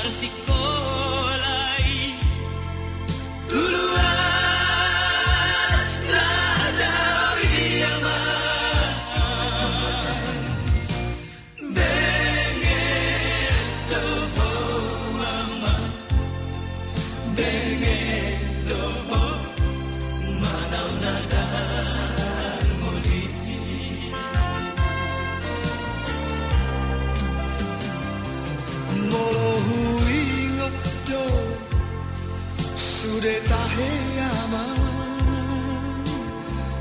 bersikolai tuluan nada wiyama bengen toho mama bengen toho manau nada muli sudah tahe aman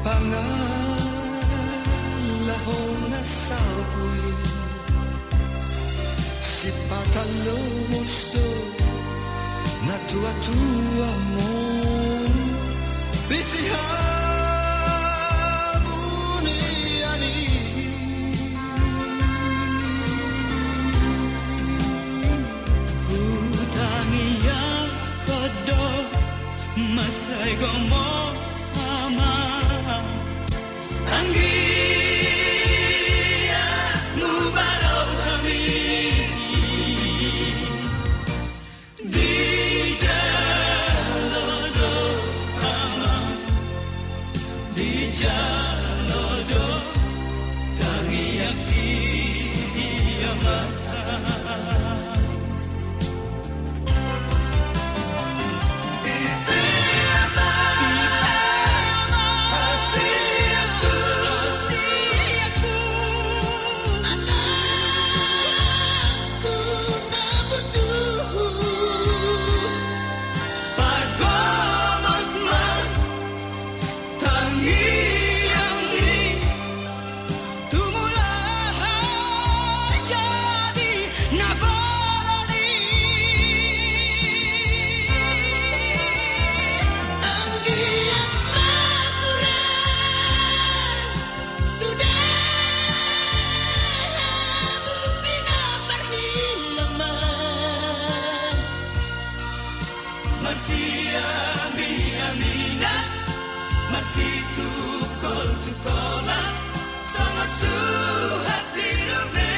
pangalahona sabui si patalo musto na tua mon buniani hutangia kodo matai gomo sama anggia mubarau kami di jalodo ama di jalodo tangiaki ama Marsi tukol-tukola sangat suhat dirumeani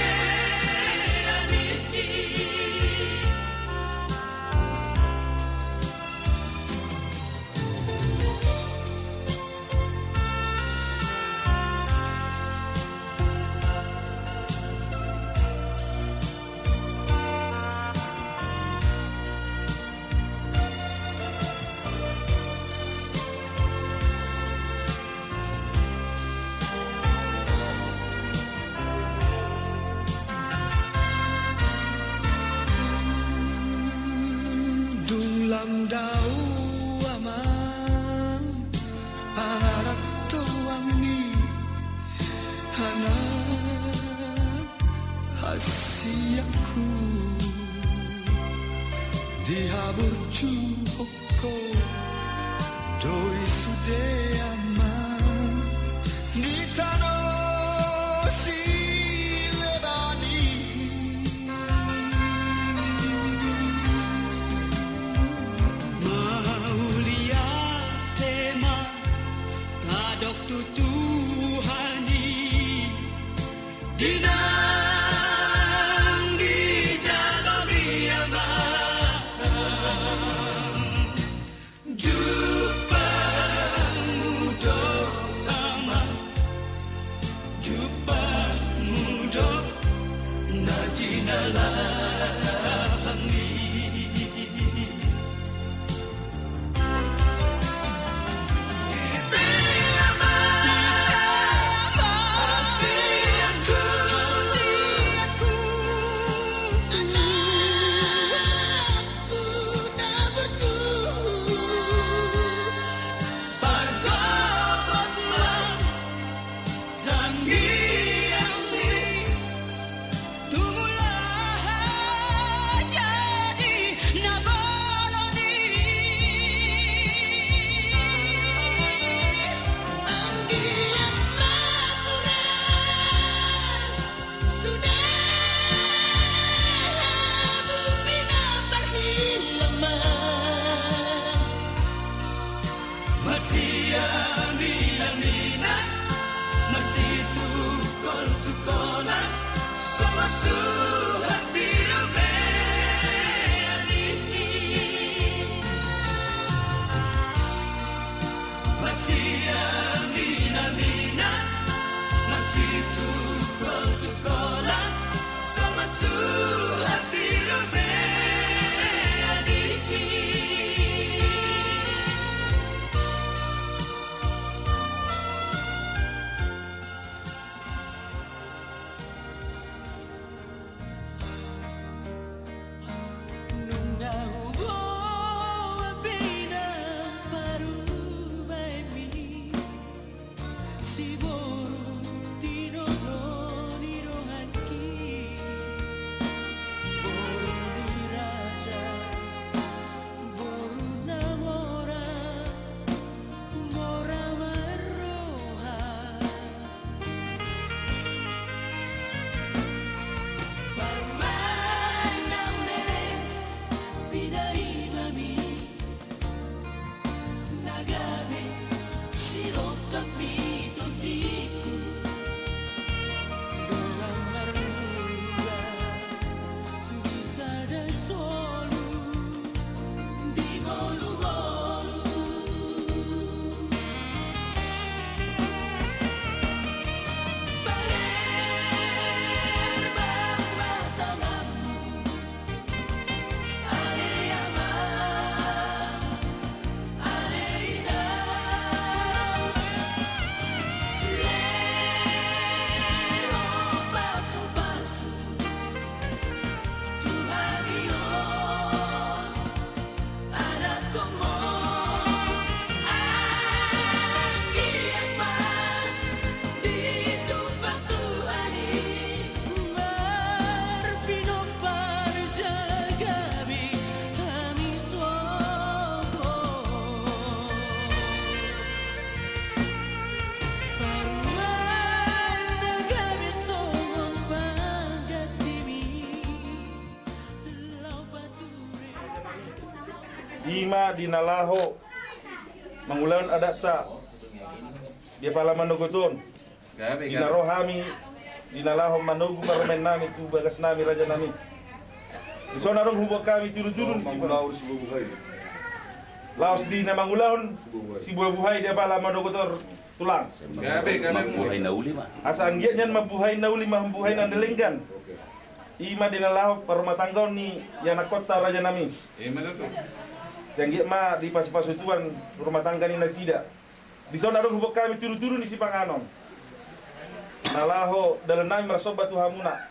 Dau aman pangarak tuangi anak hasiaku dihabur cuhoko doi sude aman di tanah silebani tutuhani dinang di jalan ama jumpa mudo ama jumpa mudo najinalami Tumulah Ima dinalaho mangulaon adata dia pala manugutun dinarohami dinalaho manugu paromen nami tu bagas nami raja nami isona rong hubok kami turun-turun si laos di na mangulaon si buhay dia pala manugutor tulang Mabuhay na uli, ma. asa ang nyan mabuhay na uli mabuhay na delenggan ima dinalaho parumatanggaw ni yanakota raja nami Sanggi ma di pas-pasutuan rumah tangga ni nasida. Di sana dong hubok kami turu-turu ni si panganom. Nalaho dalam nami merasobat tuhamuna.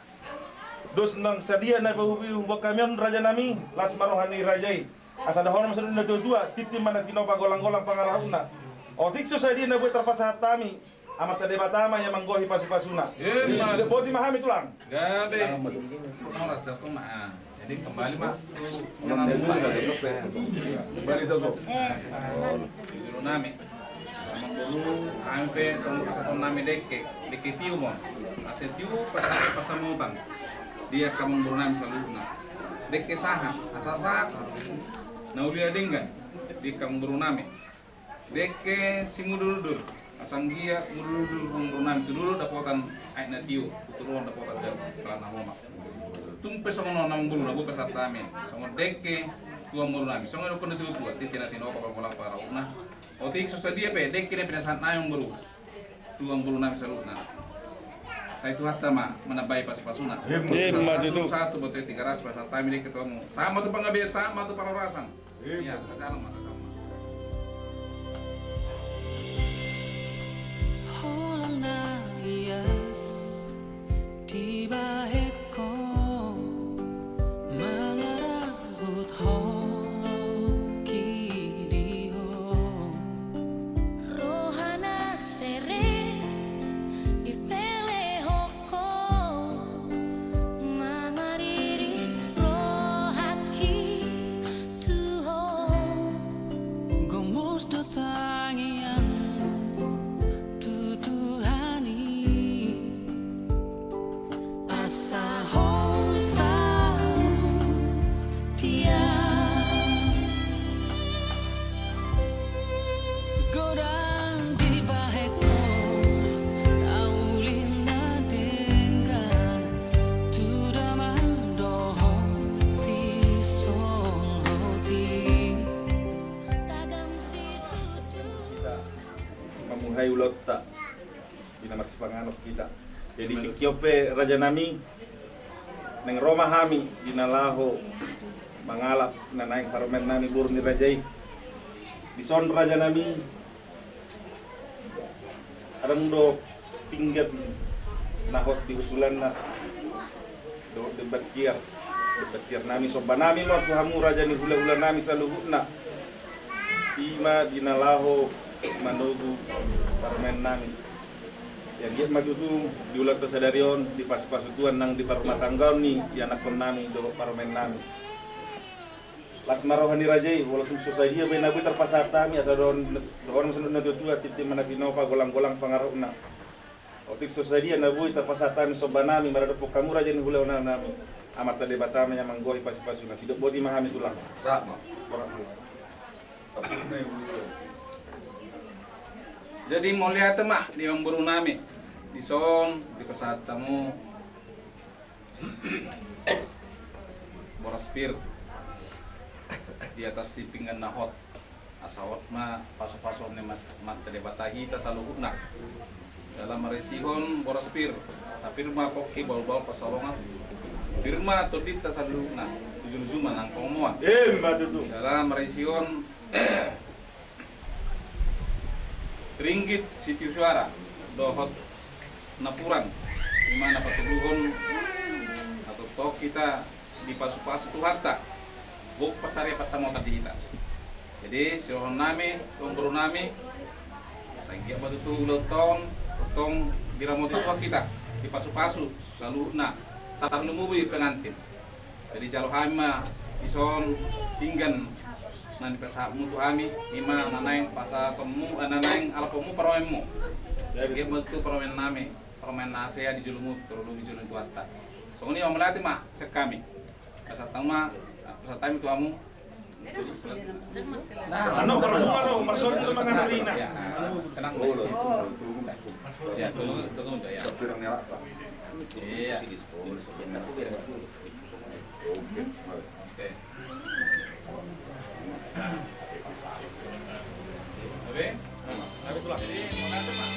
Dos nang sadia na pahubi hubok kami on raja nami las marohani rajai. Asa dahon masuk na tua titi mana tinopa golang-golang pangarahuna. Otik so sadia na buat terpasah tami. Amat tade batama yang manggohi pas-pasuna. Boti mahami tulang. Gabe. Mau rasa aku mah. Jadi kembali mak dulu nami dulu ampe tong satu nami deke tiu mo ase tiu pasamutan dia kamu buru nami saluna deke saha asasa naulia denggan di kamu buru nami deke simudur asanggia mudur buru nami dulu dapotan aina tiu turun dapotan jauh kelana mama tumpe songo nang bulu nabu pesatame songo deke tua mulu nami songo no kono tua titina tino apa bola para una otik susadia pe deke ne pinasat na yung bulu tua mulu nami salutna saya itu hatta manabai pas pasuna satu bote 300 pesatame deke ketemu sama tu pangabe sama tu pararasan iya kasalang mata sama Holona yes tiba heko mangarahut holo kidiho rohana sere di pele hoko mangaririt rohaki tuho gomus datangianmu tutuhani asa dia godang di baheko aulina dengan tudaman dohong si song hoti tagam si tutu kita mamuhay ulot ta dinamar si panganok kita jadi tikyope raja nami neng Roma hami dinalaho mangalap na naing paromen nami buru ni rajai di son raja nami adang do pinggat nahot di usulan na do debat kiar nami soba nami mo tuhamu raja ni hula-hula nami saluhutna ima dinalaho manugu paromen nami yang dia maju tu diulat kesadarion di pas-pasutuan nang di rumah tangga ni di anak nami do paromen nami las marohani rajai walaupun susah dia bena bu terpasar tami asa don masuk na tua titi mana pinopa golang-golang pangaruna otik susah dia na bu terpasar tami sobanami marado pokamu raja ni hula nami amat tade batama yang manggoi pas-pasu nasi dok bodi mahami tulang sama jadi mau lihat mak di buru nami di son di pesat tamu boras pir di atas si pinggan nahot asawat ma paso-paso ne mat tade batahi ta saluhuna dalam resihon boras pir sapir ma koki bau-bau pasalongan dirma to dit ta saluhuna tujuh manang komoa madu dalam resihon ringgit siti suara dohot napuran di mana patuluhon atau tok kita di pasu-pasu tu hatta buk pacari pacamo tadi kita jadi siron nami tombro nami sanggia batu tu lotong potong biramot itu kita di pasu-pasu salurna tatar lumubi pengantin jadi jalo hama ison tinggan nanti pesah mutu ami ima nanaing pasa temu nanaing alapomu permenmu jadi betul permen nami permen nasea di julumut terlalu di julun tuata so ini om melati mak sekami pasat tama pasat tami tuamu Ano, baru masuk itu makan Rina. Tenang dulu. Ya, tunggu ya. Iya. Oke. Oke. Tapi tulah jadi mau ngasih Pak.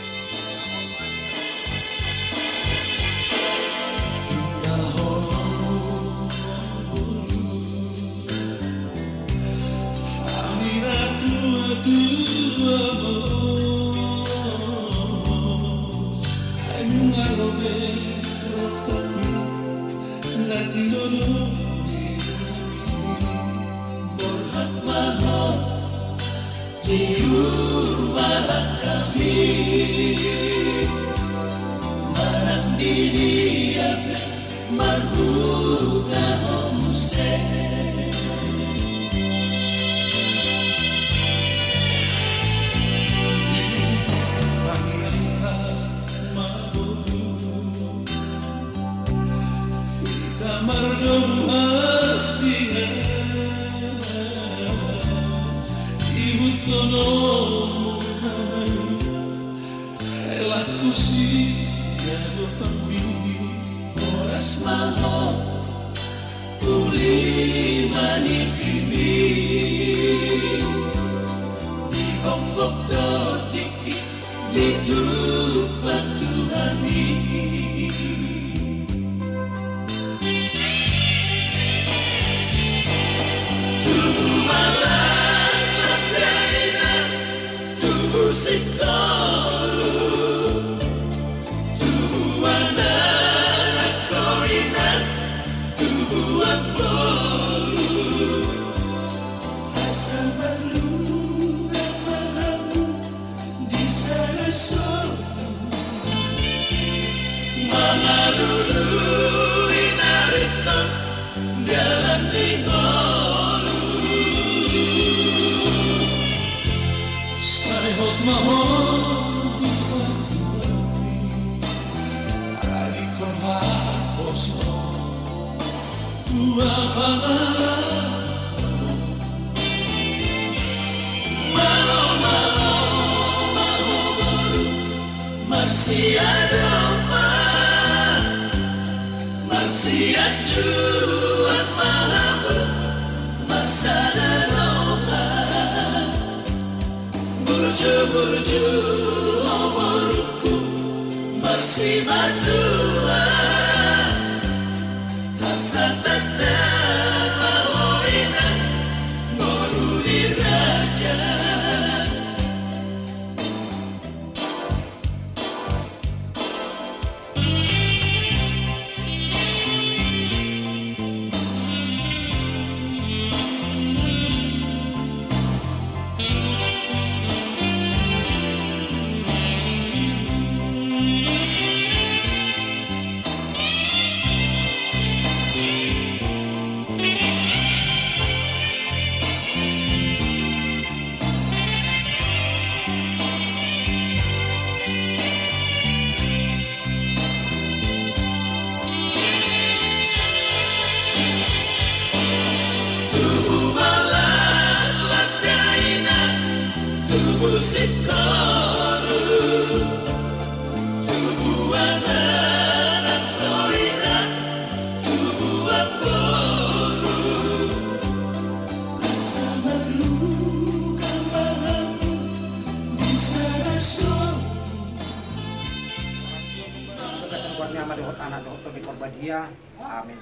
Amin.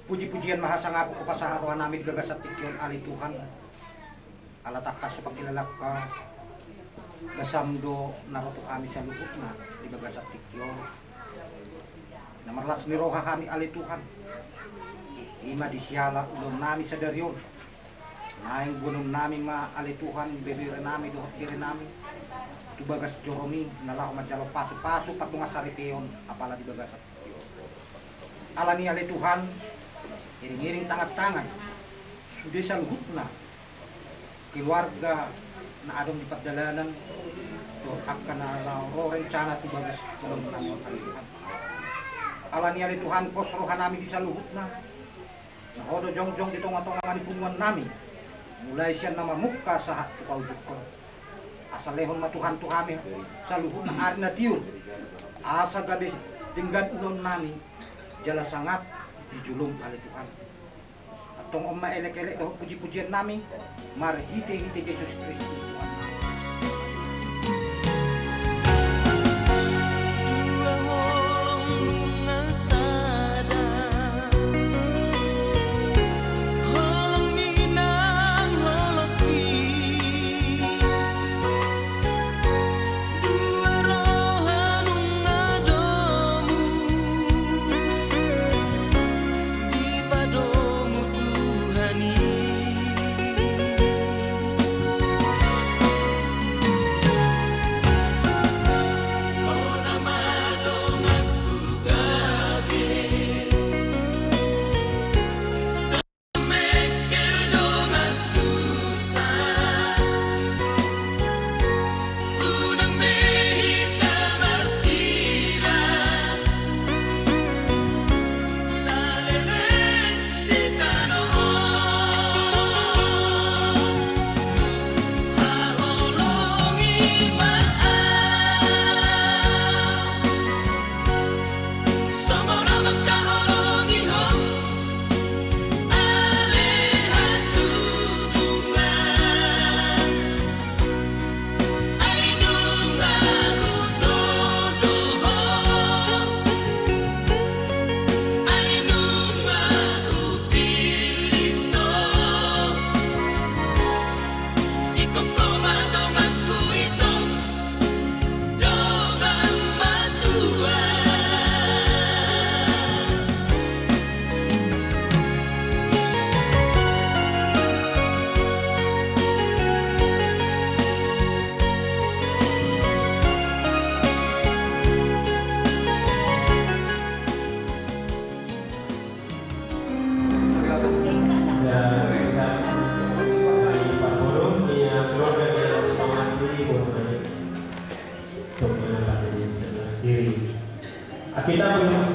Puji-pujian mahasangapu kepasaharuan nami gagasat tikyon ali Tuhan. Ala takas pakilalak ka gasamdo naroto kami sa lubuk na di gagasat tikyon. Namarlas ni roha kami ali Tuhan. Ima di siala ulun nami sa daryon. Naing gunung nami ma ali Tuhan bebira nami dohot diri nami. Tubagas joromi nalahu majalo pasu-pasu patungas saripeon apala di gagasat tikyon. Alani ali Tuhan iring-iring tangan-tangan sudah sa luhut na keluarga na adong di pagdalanan doon akan na rencana tubagas tulong namin ali Tuhan. Alani ali Tuhan posrohan namin di sa luhut na Nahodo jongjong di tonga-tonga ni punguan nami. Mulai siya nama muka sahat tukau jukon. Asa lehon matuhan tu kami sa luhut na ari na tiur. Asa gabi tinggat ulon nami jala sangap dijulum ali Tuhan. Atong omma elek-elek doh puji-pujian nami mari hite-hite Yesus Kristus Tuhan. Dua holong nungal sada, holong minang holong pi, dua rohan nungadomu, di padomu Tuhani. Kita belum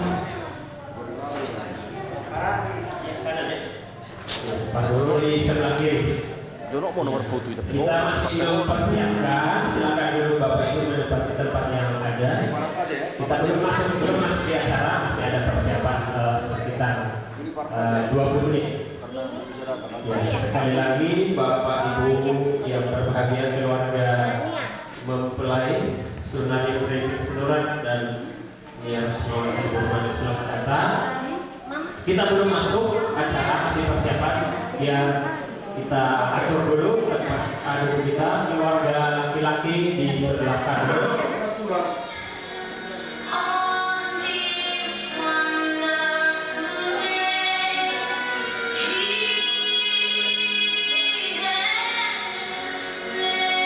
Pak Guru di sebelah kiri. Jono mau nomor foto itu. Kita masih mempersiapkan. Silakan dulu Bapak Ibu menempati tempat yang ada. Kita belum masuk di acara, masih ada persiapan sekitar 20 menit. Ya, sekali lagi Bapak Ibu yang berbahagia, keluarga mempelai Sunan Ibrahim Senuran dan yang semua ibu-ibu selamat datang. Kita belum masuk acara, masih persiapan. Biar kita atur dulu tempat adu kita, keluarga laki-laki di sebelah kanan. On this wonderful day, He has made.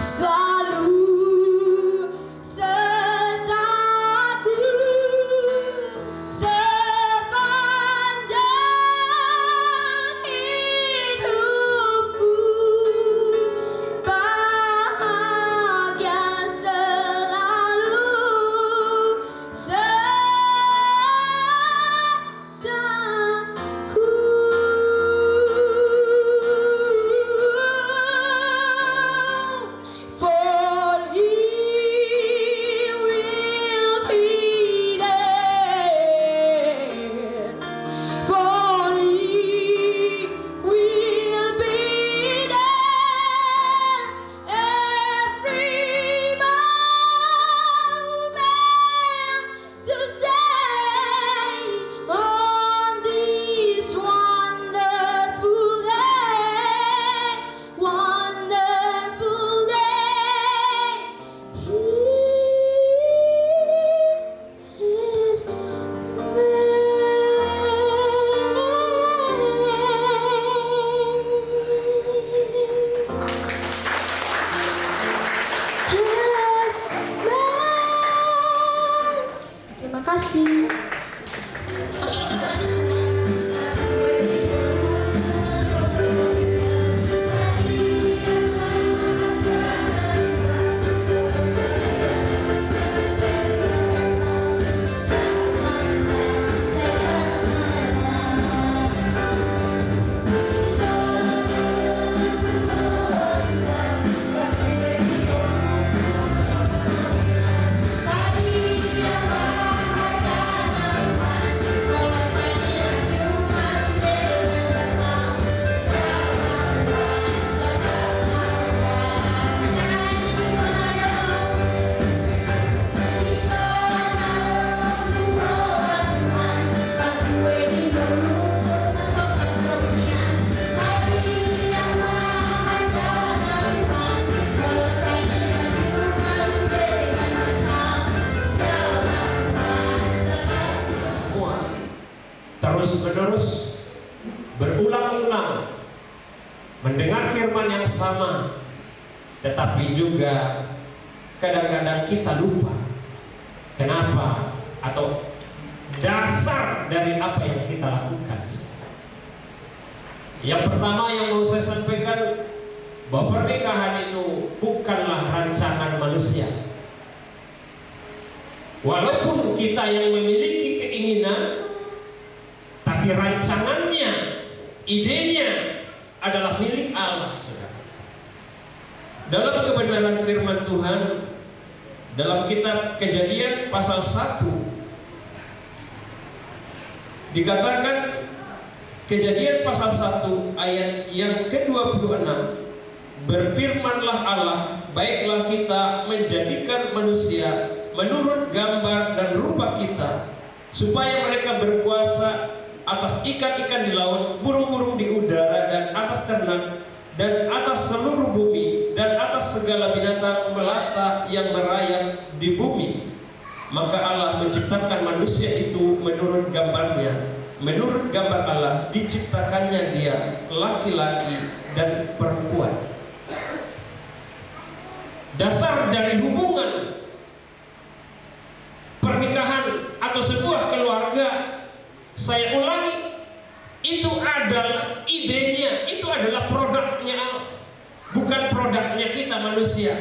selalu sertaku sepanjang hidupku, bahagia selalu sertaku. For He will be there. For He will be there every moment to say on this wonderful day, wonderful day, He is Terima kasih. Semua terus-menerus berulang-ulang mendengar firman yang sama, tetapi juga kadang-kadang kita lupa kenapa atau dasar dari apa yang kita lakukan. Yang pertama yang mau saya sampaikan, bahwa pernikahan itu bukanlah rancangan manusia. Walaupun kita yang memiliki keinginan, tapi rancangannya, idenya adalah milik Allah, saudara. Dalam kebenaran firman Tuhan, dalam kitab Kejadian pasal 1 dikatakan, Kejadian pasal 1 ayat yang ke-26, berfirmanlah Allah, baiklah kita menjadikan manusia menurut gambar dan rupa kita, supaya mereka berkuasa atas ikan-ikan di laut, burung-burung di udara, dan atas ternak, dan atas seluruh bumi, dan atas segala binatang melata yang merayap di bumi. Maka Allah menciptakan manusia itu menurut gambarnya. Menurut gambar Allah diciptakannya dia, laki-laki dan perempuan. Dasar dari hubungan pernikahan atau sebuah keluarga, saya ulangi, itu adalah idenya, itu adalah produknya Allah, bukan produknya kita manusia.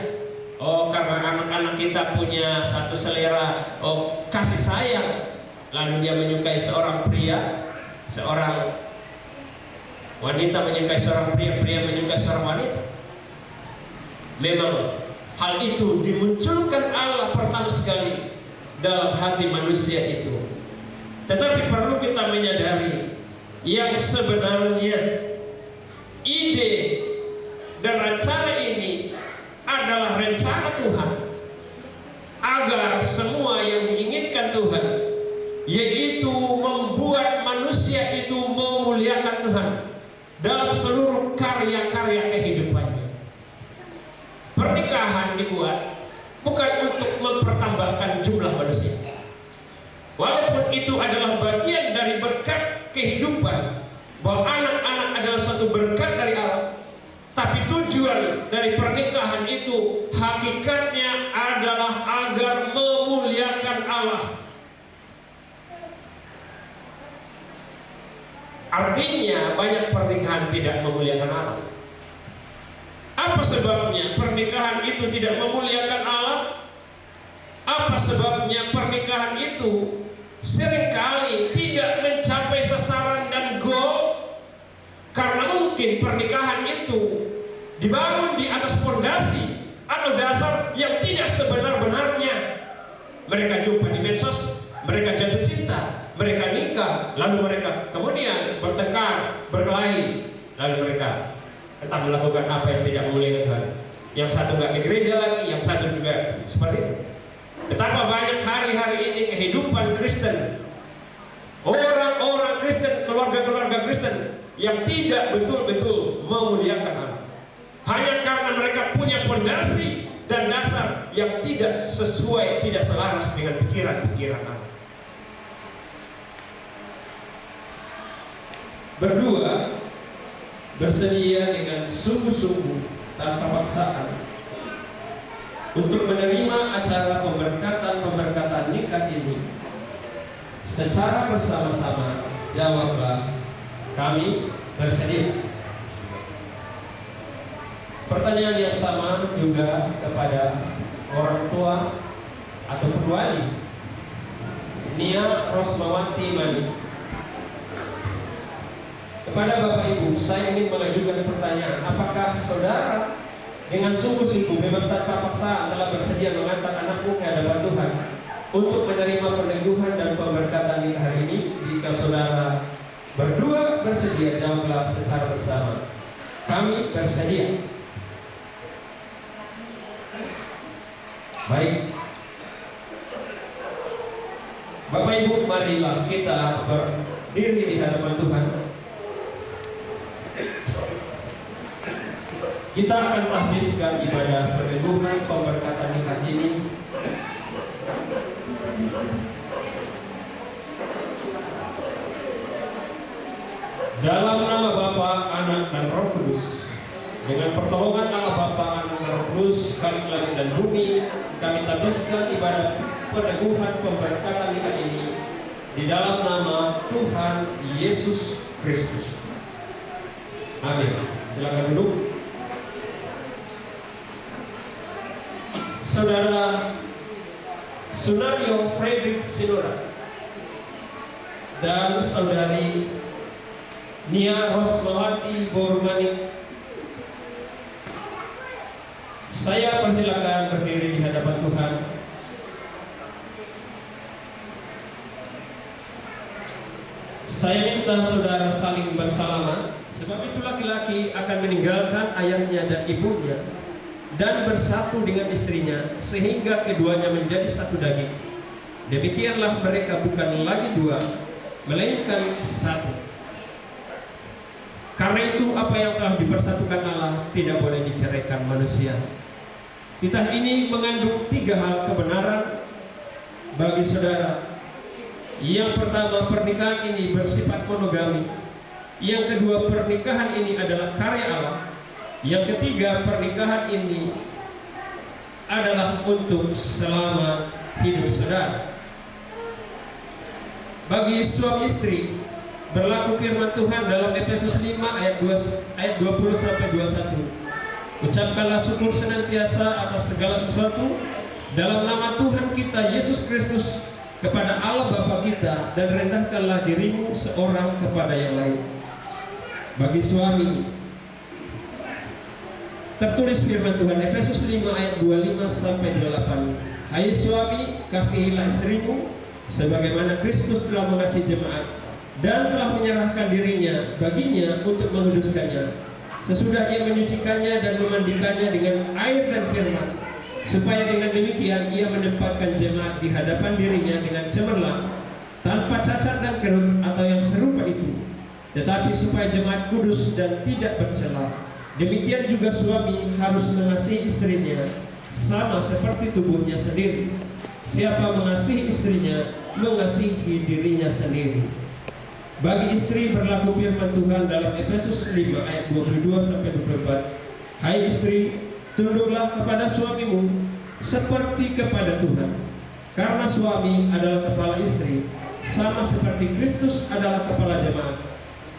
Oh, karena anak-anak kita punya satu selera, oh, kasih sayang, lalu dia menyukai seorang pria, seorang wanita menyukai seorang pria, pria menyukai seorang wanita. Memang hal itu dimunculkan Allah pertama sekali dalam hati manusia itu. Tetapi perlu kita menyadari yang sebenarnya ide dan rencana ini adalah rencana Tuhan, agar semua yang diinginkan Tuhan, yaitu membuat manusia itu memuliakan Tuhan dalam seluruh karya-karya kehidupannya. Pernikahan dibuat bukan untuk mempertambahkan jumlah manusia, walaupun itu adalah bagian dari berkat kehidupan, bahwa anak-anak adalah suatu berkat dari Allah, tapi Tetapi tujuan dari pernikahan itu hakikatnya adalah agar memuliakan Allah. Artinya banyak pernikahan tidak memuliakan Allah. Apa sebabnya pernikahan itu tidak memuliakan Allah? Apa sebabnya pernikahan itu seringkali tidak mencapai sasaran dan goal? Karena mungkin pernikahan itu dibangun di atas fondasi atau dasar yang tidak sebenar-benarnya. Mereka jumpa di medsos, mereka jatuh cinta, mereka nikah, lalu mereka kemudian bertengkar, berkelahi, lalu mereka tetap melakukan apa yang tidak memuliakan Tuhan. Yang satu nggak ke gereja lagi, yang satu juga seperti itu. Betapa banyak hari-hari ini kehidupan Kristen, orang-orang Kristen, keluarga-keluarga Kristen yang tidak betul-betul memuliakan Allah, hanya karena mereka punya fondasi dan dasar yang tidak sesuai, tidak selaras dengan pikiran-pikiran Allah. Berdua bersedia dengan sungguh-sungguh tanpa paksaan untuk menerima acara pemberkatan nikah ini secara bersama-sama. Jawablah, kami bersedia. Pertanyaan yang sama juga kepada orang tua atau wali. Nia Rosmawati Mani. Kepada Bapak Ibu, saya ingin mengajukan pertanyaan, apakah saudara dengan sungguh-sungguh bebas tanpa paksaan telah bersedia mengantar anakmu ke hadapan Tuhan untuk menerima peneguhan dan pemberkatan nikah hari ini? Jika saudara berdua bersedia, jawablah secara bersama, kami bersedia. Baik, Bapak Ibu, marilah kita berdiri di hadapan Tuhan. Kita akan tahbiskan ibadah peneguhan pemberkatan nikah ini dalam nama Bapa, Anak, dan Roh Kudus. Dengan pertolongan Allah Bapa, Anak, dan Roh Kudus, Khalik langit dan bumi, kami tahbiskan ibadah peneguhan pemberkatan nikah ini di dalam nama Tuhan Yesus Kristus. Amin. Silakan duduk. Saudara Sunario Frederick Sinora dan saudari Nia Rosmawati Bormani, saya persilakan berdiri di hadapan Tuhan. Saya minta saudara saling bersalaman, sebab itu laki-laki akan meninggalkan ayahnya dan ibunya dan bersatu dengan istrinya, sehingga keduanya menjadi satu daging. Demikianlah mereka bukan lagi dua, melainkan satu. Karena itu apa yang telah dipersatukan Allah tidak boleh diceraikan manusia. Kitab ini mengandung 3 hal kebenaran bagi saudara. Yang pertama, pernikahan ini bersifat monogami. Yang kedua, pernikahan ini adalah karya Allah. Yang ketiga, pernikahan ini adalah untuk selama hidup saudara. Bagi suami istri, berlaku firman Tuhan dalam Efesus 5 ayat 20-21. Ucapkanlah syukur senantiasa atas segala sesuatu dalam nama Tuhan kita Yesus Kristus kepada Allah Bapa kita, dan rendahkanlah dirimu seorang kepada yang lain. Bagi suami, tertulis firman Tuhan Efesus 5 ayat 25-28. Hai suami, kasihilah istrimu sebagaimana Kristus telah mengasihi jemaat dan telah menyerahkan dirinya baginya untuk menguduskannya, sesudah ia menyucikannya dan memandikannya dengan air dan firman, supaya dengan demikian ia menempatkan jemaat di hadapan dirinya dengan cemerlang, tanpa cacat dan kerut atau yang serupa itu, tetapi supaya jemaat kudus dan tidak bercela. Demikian juga suami harus mengasihi istrinya sama seperti tubuhnya sendiri. Siapa mengasihi istrinya, mengasihi dirinya sendiri. Bagi istri berlaku firman Tuhan dalam Efesus 5 ayat 22-24. Hai istri, tunduklah kepada suamimu seperti kepada Tuhan. Karena suami adalah kepala istri, sama seperti Kristus adalah kepala jemaat.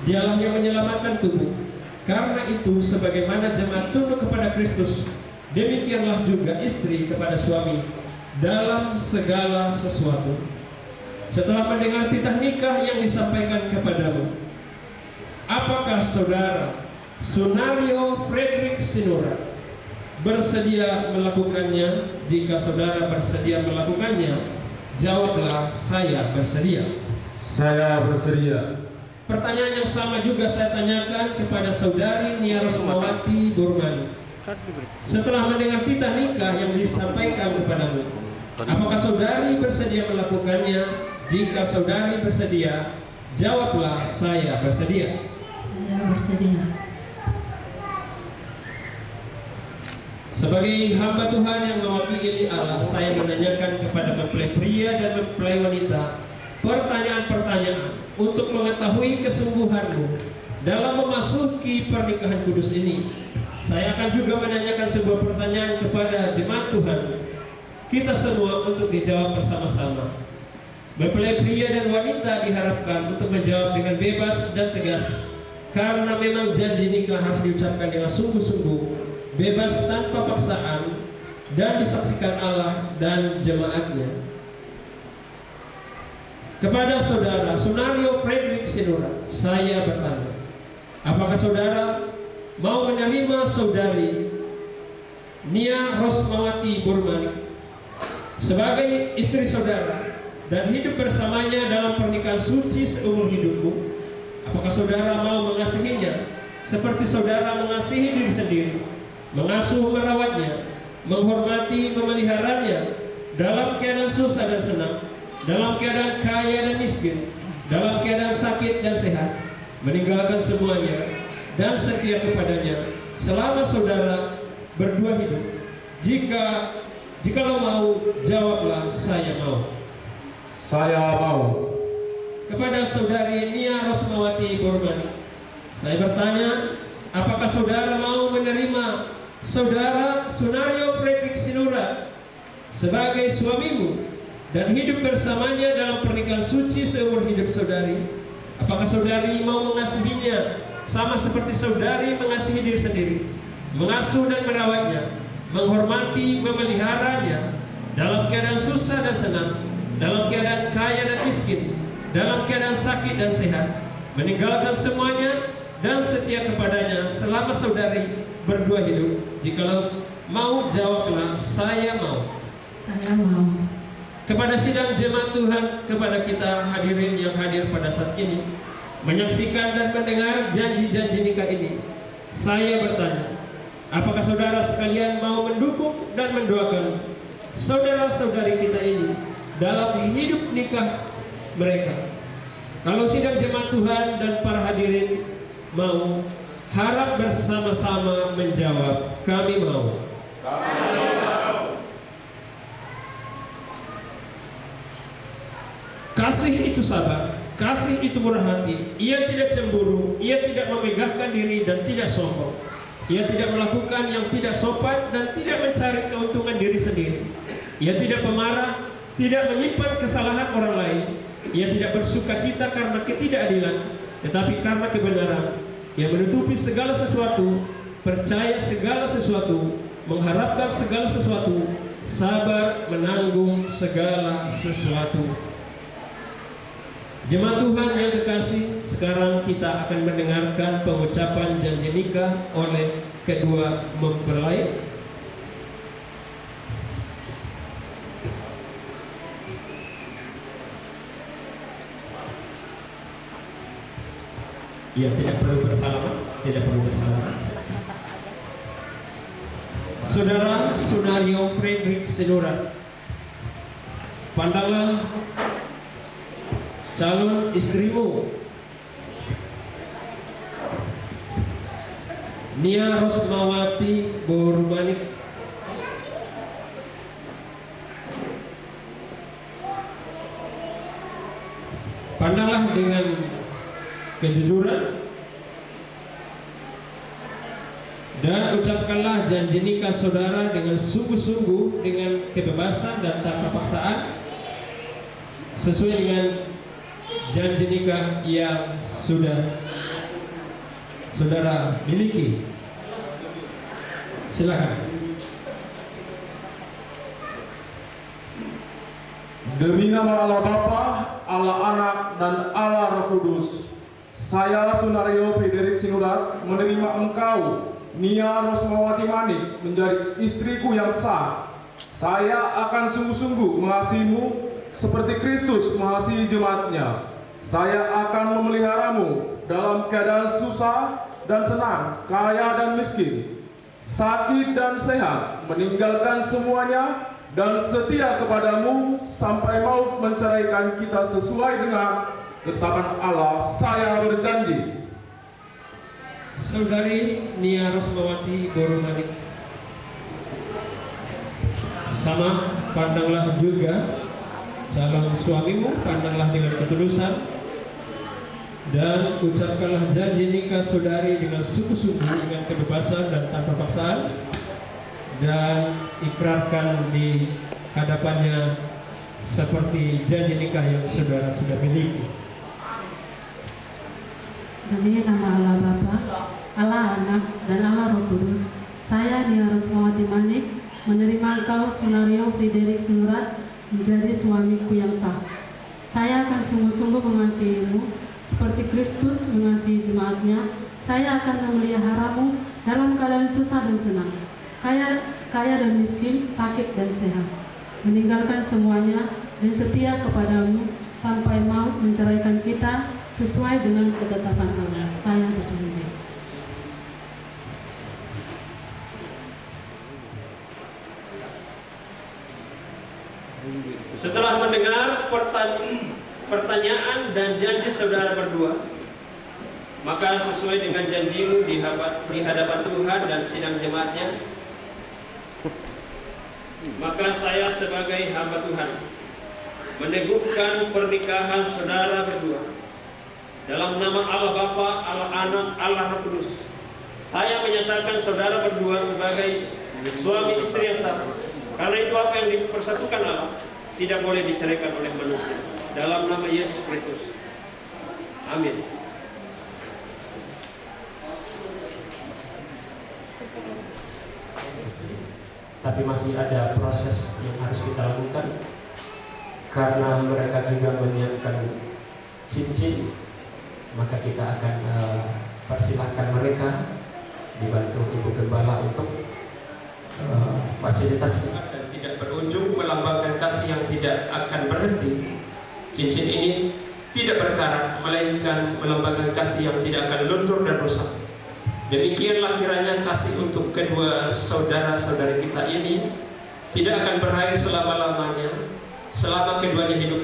Dialah yang menyelamatkan tubuh. Karena itu, sebagaimana jemaat tunduk kepada Kristus, demikianlah juga istri kepada suami dalam segala sesuatu. Setelah mendengar titah nikah yang disampaikan kepadamu, apakah saudara Sunario Frederick Sinura bersedia melakukannya? Jika saudara bersedia melakukannya, jawablah, saya bersedia. Saya bersedia. Pertanyaan yang sama juga saya tanyakan kepada saudari Nia Rosmawati Burmani. Setelah mendengar titah nikah yang disampaikan kepadamu, apakah saudari bersedia melakukannya? Jika saudari bersedia, jawablah, saya bersedia. Saya bersedia. Sebagai hamba Tuhan yang mewakili Allah, saya menanyakan kepada mempelai pria dan mempelai wanita pertanyaan-pertanyaan untuk mengetahui kesungguhanmu dalam memasuki pernikahan kudus ini. Saya akan juga menanyakan sebuah pertanyaan kepada jemaat Tuhan, kita semua, untuk dijawab bersama-sama. Mempelai pria dan wanita diharapkan untuk menjawab dengan bebas dan tegas, karena memang janji nikah harus diucapkan dengan sungguh-sungguh, bebas tanpa paksaan, dan disaksikan Allah dan jemaatnya. Kepada saudara Sunario Frederick Sinura, saya bertanya, apakah saudara mau menerima saudari Nia Rosmawati Burmani sebagai istri saudara dan hidup bersamanya dalam pernikahan suci seumur hidupmu? Apakah saudara mau mengasihinya seperti saudara mengasihi diri sendiri, mengasuh, merawatnya, menghormati, memeliharanya dalam keadaan susah dan senang, dalam keadaan kaya dan miskin, dalam keadaan sakit dan sehat, meninggalkan semuanya dan setia kepadanya selama saudara berdua hidup? Jikalau mau, jawablah, saya mau. Saya mau. Kepada saudari Nia Rosmawati Burmani, saya bertanya, apakah saudara mau menerima saudara Sunario Frederick Sinura sebagai suamimu dan hidup bersamanya dalam pernikahan suci seumur hidup saudari? Apakah saudari mau mengasihinya sama seperti saudari mengasihi diri sendiri, mengasuh dan merawatnya, menghormati, memeliharanya dalam keadaan susah dan senang, dalam keadaan kaya dan miskin, dalam keadaan sakit dan sehat, meninggalkan semuanya dan setia kepadanya selama saudari berdua hidup? Jikalau mau, jawablah, saya mau. Saya mau. Kepada sidang jemaat Tuhan, kepada kita hadirin yang hadir pada saat ini, menyaksikan dan mendengar janji-janji nikah ini, saya bertanya, apakah saudara sekalian mau mendukung dan mendoakan saudara-saudari kita ini dalam hidup nikah mereka? Kalau sidang jemaat Tuhan dan para hadirin mau, harap bersama-sama menjawab, kami mau. Kasih itu sabar, kasih itu murah hati, ia tidak cemburu, ia tidak memegahkan diri dan tidak sombong. Ia tidak melakukan yang tidak sopan dan tidak mencari keuntungan diri sendiri. Ia tidak pemarah, tidak menyimpan kesalahan orang lain. Ia tidak bersuka cita karena ketidakadilan, tetapi karena kebenaran. Ia menutupi segala sesuatu, percaya segala sesuatu, mengharapkan segala sesuatu, sabar menanggung segala sesuatu. Jemaat Tuhan yang kekasih, sekarang kita akan mendengarkan pengucapan janji nikah oleh kedua mempelai. Ya, tidak perlu bersalaman, tidak perlu bersalaman. Saudara Sunario Frederick Sinura, pandanglah calon istrimu Nia Rosmawati Burmani. Pandanglah dengan kejujuran Dan ucapkanlah janji nikah saudara dengan sungguh-sungguh, dengan kebebasan dan tanpa paksaan, sesuai dengan janji nikah yang sudah saudara miliki. Silakan. Demi nama Allah Bapa, Allah Anak, dan Allah Roh Kudus, saya Sunario Frederick Sinurat menerima engkau, Nia Rosmawati Manik, menjadi istriku yang sah. Saya akan sungguh-sungguh mengasihimu seperti Kristus mengasihi jemaatnya. Saya akan memeliharamu dalam keadaan susah dan senang, kaya dan miskin, sakit dan sehat, meninggalkan semuanya dan setia kepadamu sampai maut menceraikan kita sesuai dengan ketetapan Allah. Saya berjanji. Saudari Nia Rosmawati Boromanik, sama pandanglah juga calon suamimu, pandanglah dengan ketulusan, dan ucapkanlah janji nikah saudari dengan sungguh-sungguh, dengan kebebasan dan tanpa paksaan, dan ikrarkan di hadapannya seperti janji nikah yang saudara sudah miliki. Demi nama Allah Bapa, Allah Anak, dan Allah Roh Kudus, saya Nia Rosmawati Manik menerima engkau Sunario Frederick Sinurat menjadi suamiku yang sah. Saya akan sungguh-sungguh mengasihimu seperti Kristus mengasihi jemaatnya. Saya akan memeliharamu dalam keadaan susah dan senang, kaya dan miskin, sakit dan sehat, meninggalkan semuanya dan setia kepadamu sampai maut menceraikan kita sesuai dengan ketetapan Allah. Saya berjanji. Setelah mendengar pertanyaan dan janji saudara berdua, maka sesuai dengan janjimu di hadapan Tuhan dan sidang jemaatnya, maka saya sebagai hamba Tuhan meneguhkan pernikahan saudara berdua dalam nama Allah Bapa, Allah Anak, Allah Roh Kudus. Saya menyatakan saudara berdua sebagai suami istri yang sah. Karena itu apa yang dipersatukan Allah tidak boleh diceraikan oleh manusia. Dalam nama Yesus Kristus. Amin. Tapi masih ada proses yang harus kita lakukan, karena mereka juga menyiapkan cincin, maka kita akan persilahkan mereka dibantu Ibu Gembala untuk fasilitas dan tidak berujung, melambangkan kasih yang tidak akan berhenti. Cincin ini tidak berkarat, melainkan melambangkan kasih yang tidak akan luntur dan rusak. Demikianlah kiranya kasih untuk kedua saudara-saudari kita ini tidak akan berakhir selama-lamanya, selama keduanya hidup.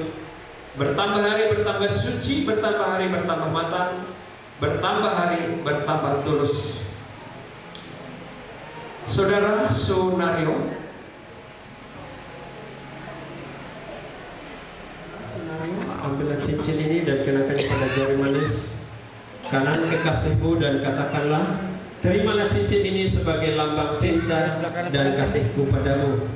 Bertambah hari bertambah suci, bertambah hari bertambah matang, bertambah hari bertambah tulus. Saudara Sunario, ambillah cincin ini dan kenakan pada jari manis kanan kekasihmu dan katakanlah, terimalah cincin ini sebagai lambang cinta dan kasihku padamu.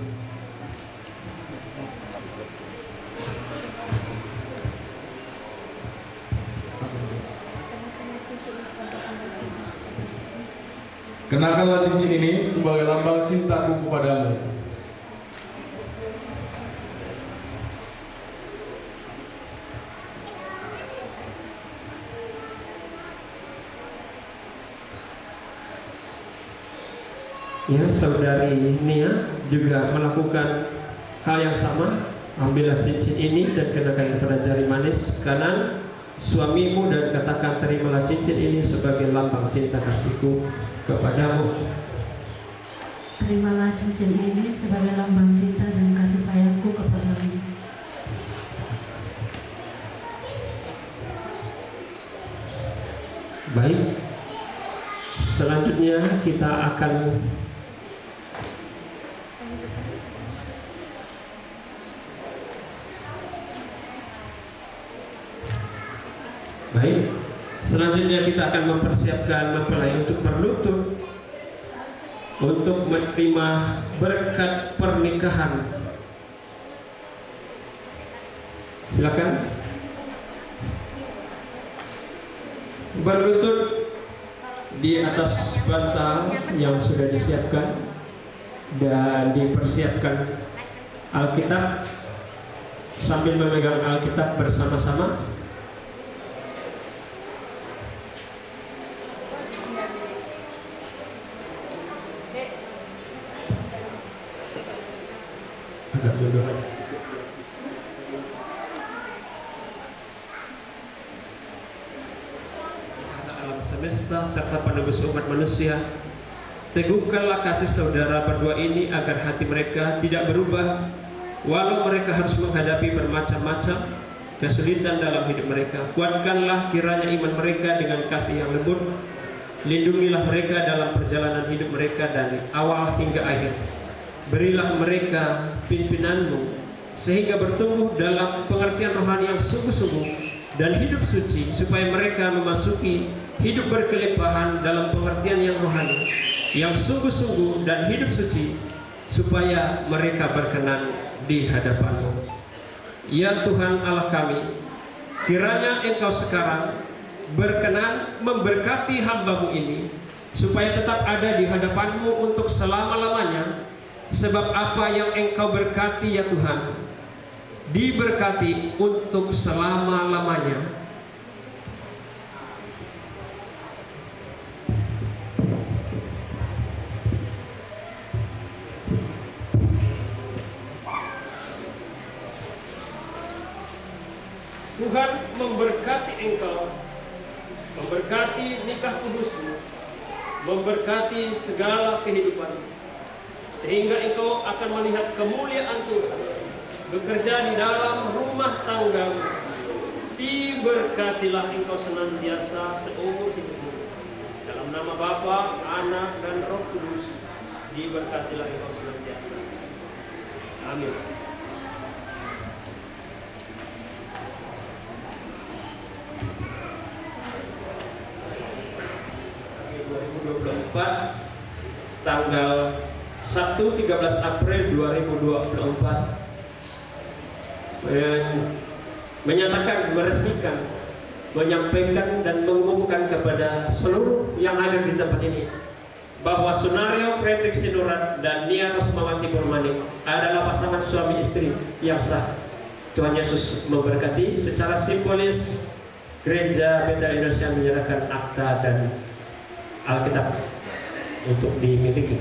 Kenakanlah cincin ini sebagai lambang cintaku kepadamu. Ya, saudari Nia juga melakukan hal yang sama. Ambillah cincin ini dan kenakan kepada jari manis kanan suamimu dan katakan, terimalah cincin ini sebagai lambang cinta kasihku kepadamu. Terimalah cincin ini sebagai lambang cinta dan kasih sayangku kepadamu. Baik, selanjutnya kita akan mempersiapkan mempelai untuk berlutut untuk menerima berkat pernikahan. Silakan. Berlutut di atas bantal yang sudah disiapkan dan dipersiapkan Alkitab, sambil memegang Alkitab bersama-sama. Agak mundur. Alam semesta serta penebus umat manusia, teguhkanlah kasih saudara berdua ini agar hati mereka tidak berubah walau mereka harus menghadapi bermacam-macam kesulitan dalam hidup mereka. Kuatkanlah kiranya iman mereka dengan kasih yang lembut. Lindungilah mereka dalam perjalanan hidup mereka dari awal hingga akhir. Berilah mereka pimpinan-Mu sehingga bertumbuh dalam pengertian rohani yang sungguh-sungguh dan hidup suci, supaya mereka memasuki hidup berkelimpahan dalam pengertian yang rohani yang sungguh-sungguh dan hidup suci, supaya mereka berkenan di hadapan-Mu. Ya Tuhan Allah kami, kiranya Engkau sekarang berkenan memberkati hamba-Mu ini, supaya tetap ada di hadapan-Mu untuk selama-lamanya. Sebab apa yang Engkau berkati ya Tuhan, diberkati untuk selama-lamanya. Tuhan memberkati Engkau, memberkati nikah kudus-Mu, memberkati segala kehidupan, sehingga engkau akan melihat kemuliaan Tuhan bekerja di dalam rumah tanggamu. Diberkatilah engkau senantiasa seumur hidupmu. Dalam nama Bapa, Anak, dan Roh Kudus, diberkatilah engkau senantiasa. Amin. Tanggal Sabtu 13 April 2024 menyatakan, meresmikan, menyampaikan dan mengumumkan kepada seluruh yang ada di tempat ini bahwa Sunario Frederick Sinurat dan Nia Rosmawati Purmanik adalah pasangan suami istri yang sah. Tuhan Yesus memberkati. Secara simbolis, Gereja Bethel Indonesia menyerahkan akta dan Alkitab untuk dimiliki.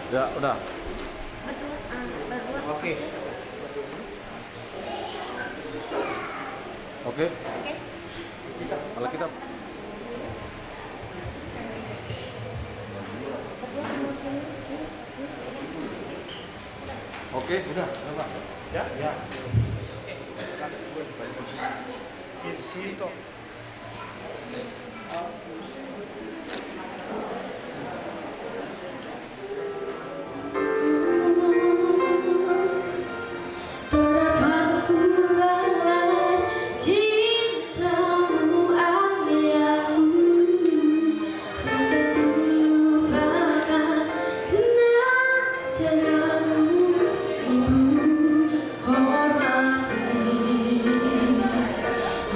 Ya, udah. Oke. Oke. Alkitab. Oke, Udah, Pak. Ya. Ya. Situ.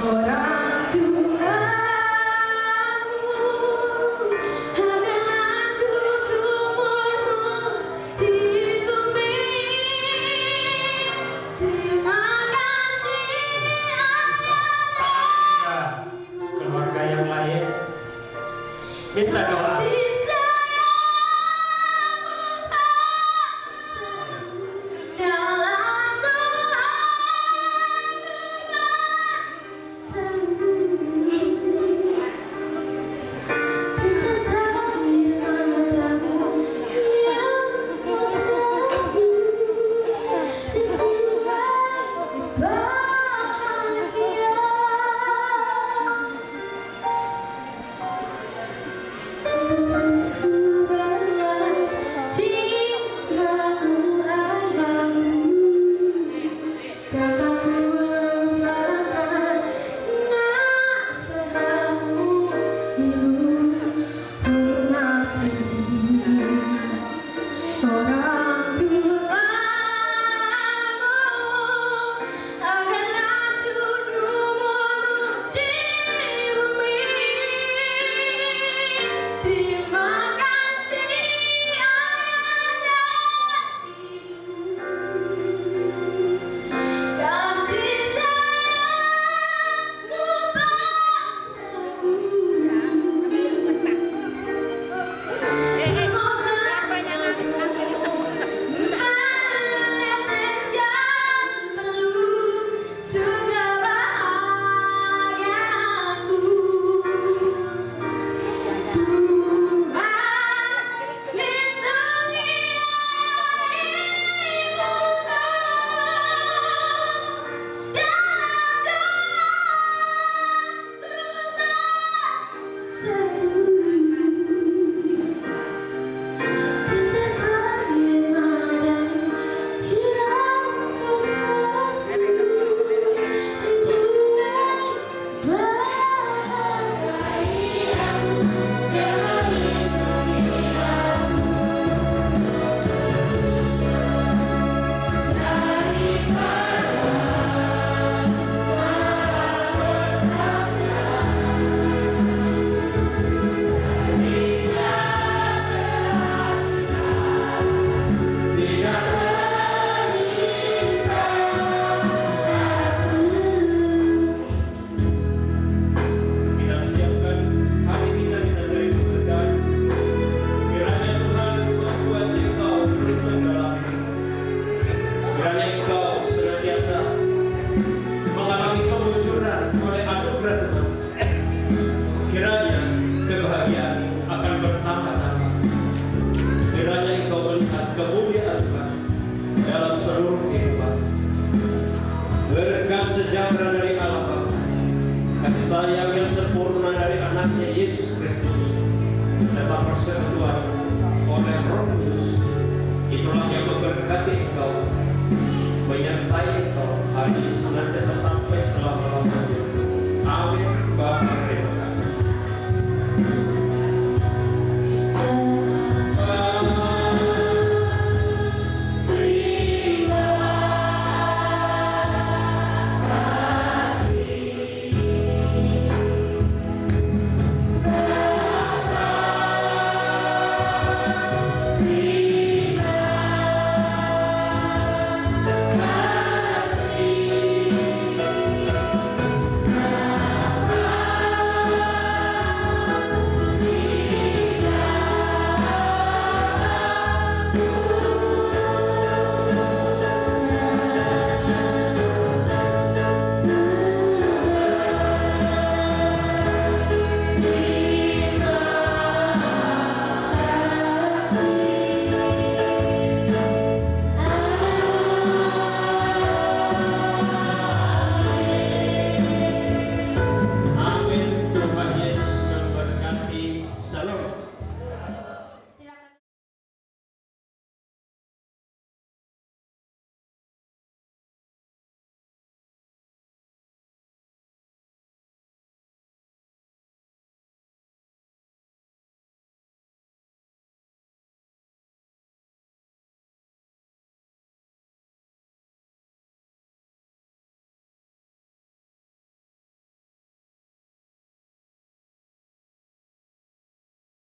Orang orang tuamu agarlah tujuanmu di bumi. Terima kasih ayah dan ibu, kasih sayangmu padaku. Sejahtera dari Allah Bapa, kasih sayang yang sempurna dari anaknya Yesus Kristus, serta persekutuan